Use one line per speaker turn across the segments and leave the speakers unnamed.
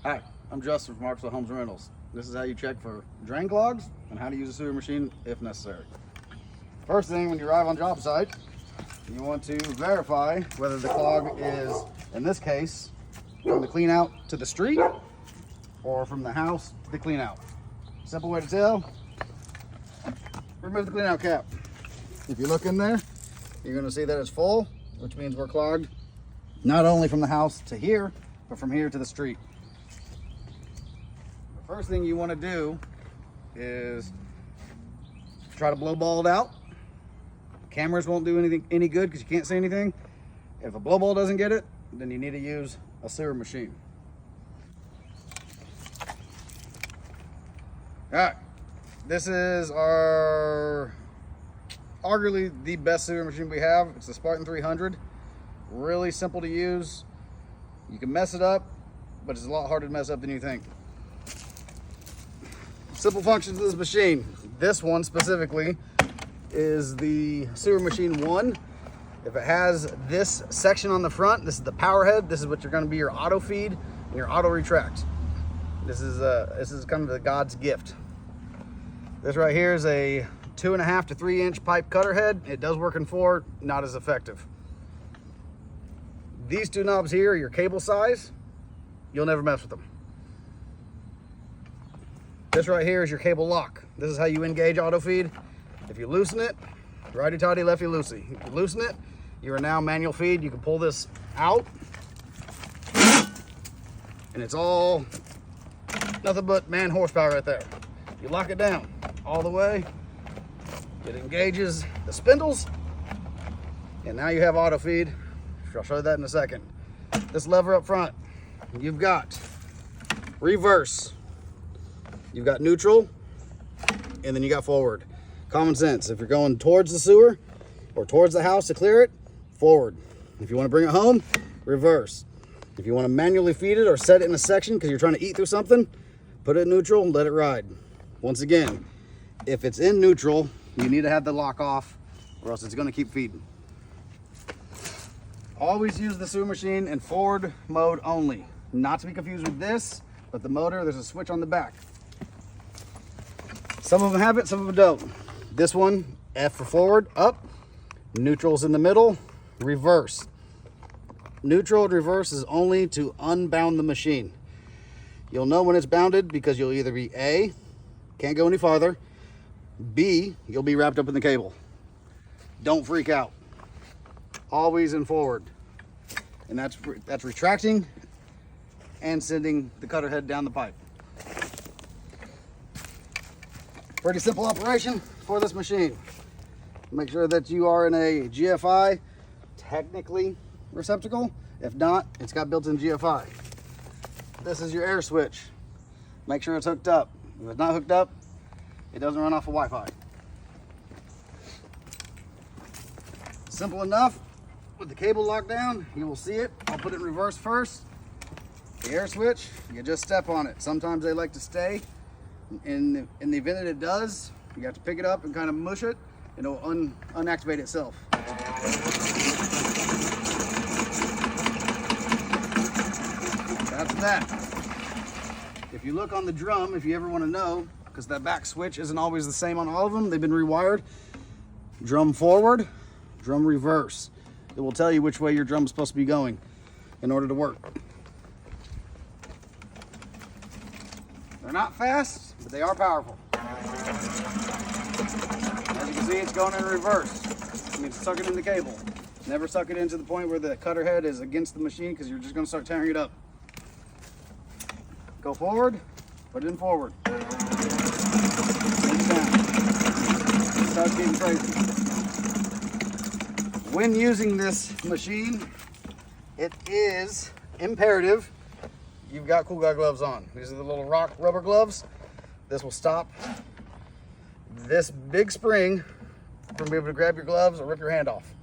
Hi, I'm Justin from Marksville Homes and Rentals. This is how you check for drain clogs and how to use a sewer machine if necessary. First thing, when you arrive on job site, you want to verify whether the clog is, in this case, from the clean out to the street or from the house to the clean out. Simple way to tell, remove the clean out cap. If you look in there, you're going to see that it's full, which means we're clogged not only from the house to here, but from here to the street. The first thing you want to do is try to blow ball it out. Cameras won't do any good because you can't see anything. If a blow ball doesn't get it, then you need to use a sewer machine. All right, this is our arguably the best sewer machine we have. It's the Spartan 300. Really simple to use. You can mess it up, but it's a lot harder to mess up than you think. Simple functions of this machine. This one specifically is the sewer machine 1. If it has this section on the front, this is the power head. This is what you're going to be your auto feed and your auto retract. This is kind of the God's gift. This right here is a 2.5 to 3 inch pipe cutter head. It does work in 4, not as effective. These two knobs here are your cable size. You'll never mess with them. This right here is your cable lock. This is how you engage auto feed. If you loosen it, righty tighty, lefty loosey. If you loosen it, you are now manual feed. You can pull this out, and it's all nothing but man horsepower right there. You lock it down all the way. It engages the spindles, and now you have auto feed. I'll show you that in a second. This lever up front, you've got reverse, you've got neutral, and then you got forward. Common sense. If you're going towards the sewer or towards the house to clear it, forward. If you want to bring it home, reverse. If you want to manually feed it or set it in a section because you're trying to eat through something, put it in neutral and let it ride. Once again, if it's in neutral, you need to have the lock off or else it's going to keep feeding. Always use the sewer machine in forward mode only. Not to be confused with this, but the motor, there's a switch on the back. Some of them have it, some of them don't. This one, F for forward, up. Neutral's in the middle, reverse. Neutral and reverse is only to unbound the machine. You'll know when it's bounded because you'll either be A, can't go any farther, B, you'll be wrapped up in the cable. Don't freak out. Always in forward. And that's retracting and sending the cutter head down the pipe. Pretty simple operation for this machine. Make sure that you are in a GFI, technically, receptacle. If not, it's got built-in GFI. This is your air switch. Make sure it's hooked up. If it's not hooked up, it doesn't run off of Wi-Fi. Simple enough. With the cable locked down, you will see it. I'll put it in reverse first. The air switch, you just step on it. Sometimes they like to stay. In the event that it does, you have to pick it up and kind of mush it, and it'll unactivate itself. That's that. If you look on the drum, if you ever want to know, because that back switch isn't always the same on all of them, they've been rewired. Drum forward, drum reverse. It will tell you which way your drum is supposed to be going in order to work. They're not fast, but they are powerful. As you can see, it's going in reverse. It means suck it in the cable. Never suck it in to the point where the cutter head is against the machine because you're just going to start tearing it up. Go forward, put it in forward. Bring it down. Start getting crazy. When using this machine, it is imperative you've got cool guy gloves on. These are the little rubber gloves. This will stop this big spring from being able to grab your gloves or rip your hand off.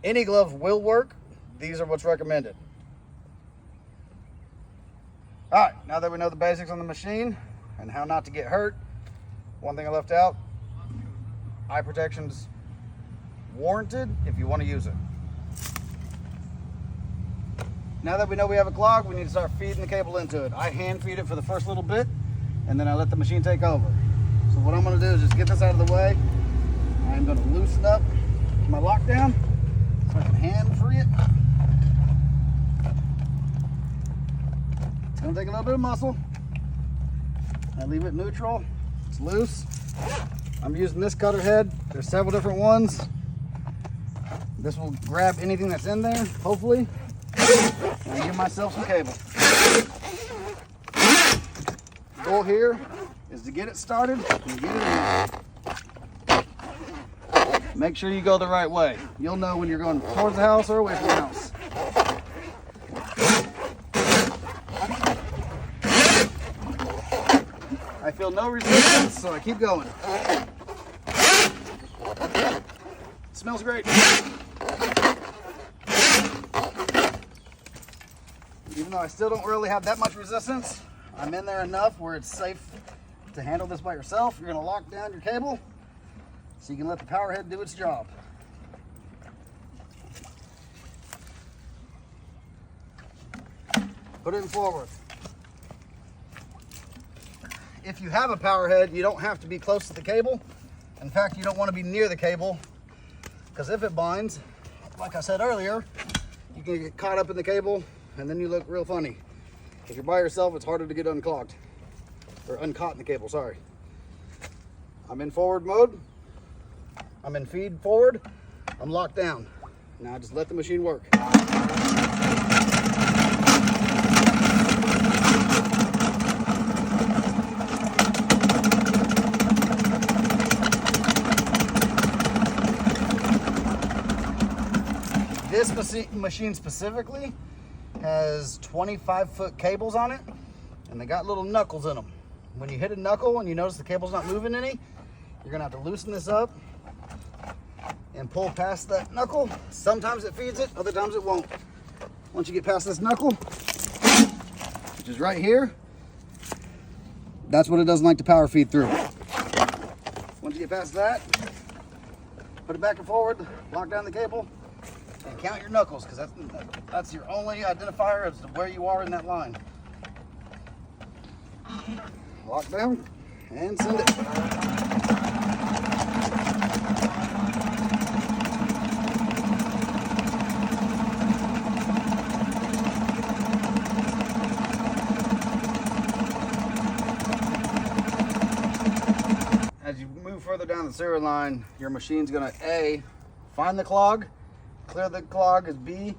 Any glove will work. These are what's recommended. All right, now that we know the basics on the machine and how not to get hurt, one thing I left out, eye protection's warranted if you want to use it. Now that we know we have a clog, we need to start feeding the cable into it. I hand feed it for the first little bit, and then I let the machine take over. So what I'm gonna do is just get this out of the way. I'm gonna loosen up my lockdown so I can hand free it. It's gonna take a little bit of muscle. I leave it neutral, it's loose. I'm using this cutter head. There's several different ones. This will grab anything that's in there, hopefully. And I give myself some cable. The goal here is to get it started and get it in. Make sure you go the right way. You'll know when you're going towards the house or away from the house. I feel no resistance, so I keep going. Smells great. Even though I still don't really have that much resistance, I'm in there enough where it's safe to handle this by yourself. You're gonna lock down your cable so you can let the power head do its job. Put it in forward. If you have a power head, you don't have to be close to the cable. In fact, you don't want to be near the cable, because if it binds, like I said earlier, you can get caught up in the cable and then you look real funny. If you're by yourself, it's harder to get unclogged or uncaught in the cable, sorry. I'm in forward mode. I'm in feed forward. I'm locked down. Now just let the machine work. This machine specifically has 25-foot cables on it, and they got little knuckles in them. When you hit a knuckle and you notice the cable's not moving any, you're gonna have to loosen this up and pull past that knuckle. Sometimes it feeds it, other times it won't. Once you get past this knuckle, which is right here, that's what it doesn't like to power feed through. Once you get past that, put it back and forward, lock down the cable, and count your knuckles, because that's your only identifier as to where you are in that line. Lock down and send it. As you move further down the serial line, your machine's gonna A, find the clog, clear the clog as B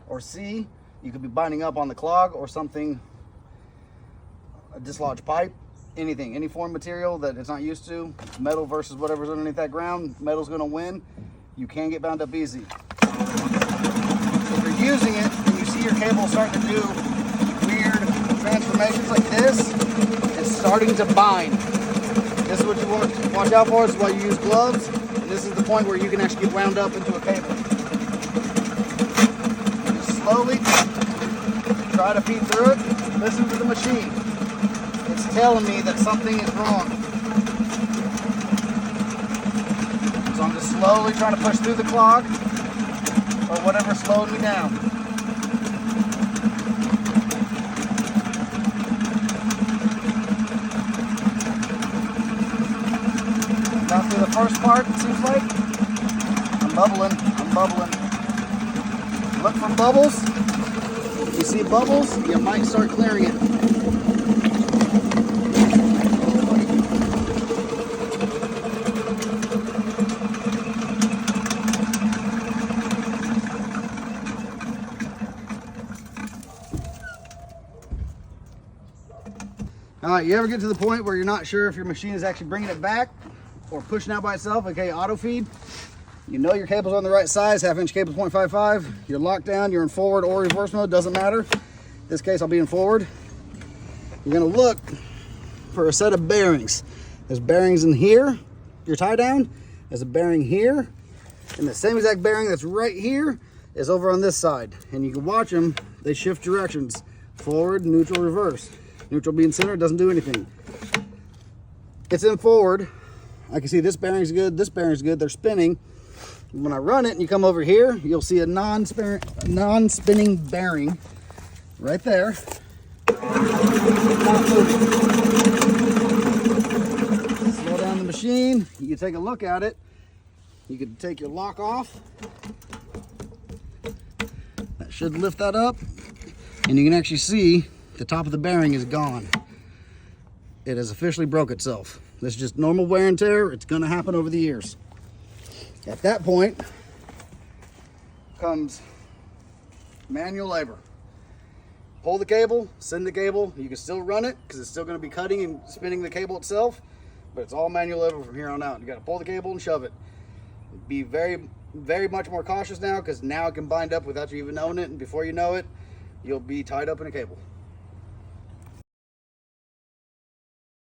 or C. You could be binding up on the clog or something, a dislodged pipe, anything, any foreign material that it's not used to, metal versus whatever's underneath that ground. Metal's gonna win. You can get bound up easy. If you're using it and you see your cable starting to do weird transformations like this, it's starting to bind. This is what you want to watch out for. This is why you use gloves. And this is the point where you can actually get wound up into a cable. Slowly try to feed through it. Listen to the machine. It's telling me that something is wrong. So I'm just slowly trying to push through the clog or whatever's slowing me down. Now through the first part, it seems like. I'm bubbling. Look for bubbles. If you see bubbles, you might start clearing it. All right, you ever get to the point where you're not sure if your machine is actually bringing it back or pushing out by itself, okay, auto feed? You know your cable's on the right size, 1/2-inch cable 0.55. You're locked down, you're in forward or reverse mode, doesn't matter. In this case, I'll be in forward. You're gonna look for a set of bearings. There's bearings in here, your tie down. There's a bearing here. And the same exact bearing that's right here is over on this side. And you can watch them, they shift directions. Forward, neutral, reverse. Neutral being center, doesn't do anything. It's in forward. I can see this bearing's good, this bearing's good, they're spinning. When I run it and you come over here, you'll see a non-spinning bearing right there. Not moving. Slow down the machine. You can take a look at it. You can take your lock off. That should lift that up. And you can actually see the top of the bearing is gone. It has officially broke itself. This is just normal wear and tear. It's going to happen over the years. At that point comes manual labor. Pull the cable, send the cable. You can still run it because it's still going to be cutting and spinning the cable itself, but it's all manual labor from here on out. You got to pull the cable and shove it. Be very, very much more cautious now because now it can bind up without you even knowing it, and before you know it, you'll be tied up in a cable.